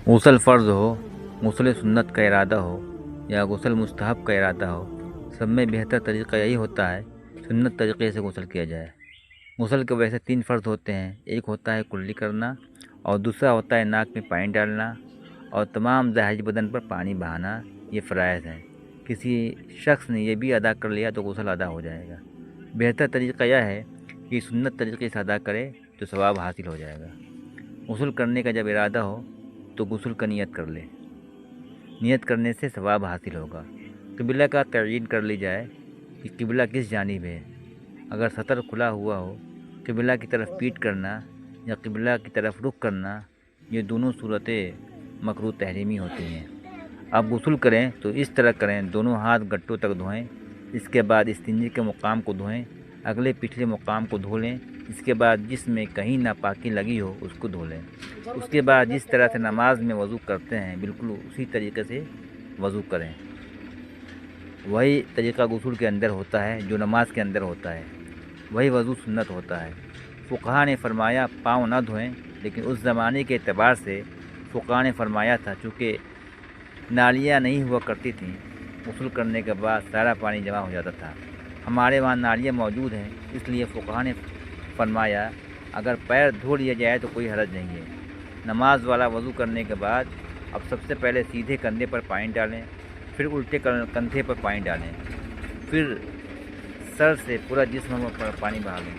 غسل فرض ہو، غسل سنت کا ارادہ ہو یا غسل مستحب کا ارادہ ہو، سب میں بہتر طریقہ یہی ہوتا ہے سنت طریقے سے غسل کیا جائے۔ غسل کے ویسے 3 فرض ہوتے ہیں، ایک ہوتا ہے کلی کرنا، اور دوسرا ہوتا ہے ناک میں پانی ڈالنا، اور تمام ظاہری بدن پر پانی بہانا۔ یہ فرائض ہیں، کسی شخص نے یہ بھی ادا کر لیا تو غسل ادا ہو جائے گا۔ بہتر طریقہ یہ ہے کہ سنت طریقے سے ادا کرے تو ثواب حاصل ہو جائے گا۔ غسل کرنے کا جب ارادہ ہو تو غسل کا نیت کر لے، نیت کرنے سے ثواب حاصل ہوگا۔ قبلہ کا تعین کر لی جائے کہ قبلہ کس جانب ہے۔ اگر سطر کھلا ہوا ہو، قبلہ کی طرف پیٹ کرنا یا قبلہ کی طرف رخ کرنا، یہ دونوں صورتیں مکروہ تحریمی ہوتی ہیں۔ اب غسل کریں تو اس طرح کریں، دونوں ہاتھ گٹوں تک دھوئیں، اس کے بعد استنجے کے مقام کو دھوئیں، اگلے پچھلے مقام کو دھو لیں، اس کے بعد جس میں کہیں ناپاکی لگی ہو اس کو دھو لیں۔ اس کے بعد جس طرح سے نماز میں وضو کرتے ہیں بالکل اسی طریقے سے وضو کریں۔ وہی طریقہ غسل کے اندر ہوتا ہے جو نماز کے اندر ہوتا ہے، وہی وضو سنت ہوتا ہے۔ فقہا نے فرمایا پاؤں نہ دھوئیں، لیکن اس زمانے کے اعتبار سے فقہا نے فرمایا تھا چونکہ نالیاں نہیں ہوا کرتی تھیں، غسل کرنے کے بعد سارا پانی جمع ہو جاتا تھا۔ ہمارے وہاں نالیاں موجود ہیں، اس لیے فقہا نے فرمایا اگر پیر دھو لیا جائے تو کوئی حرج نہیں ہے۔ نماز والا وضو کرنے کے بعد اب سب سے پہلے سیدھے کندھے پر پانی ڈالیں، پھر الٹے کندھے پر پانی ڈالیں، پھر سر سے پورا جسم پر پانی بہا لیں۔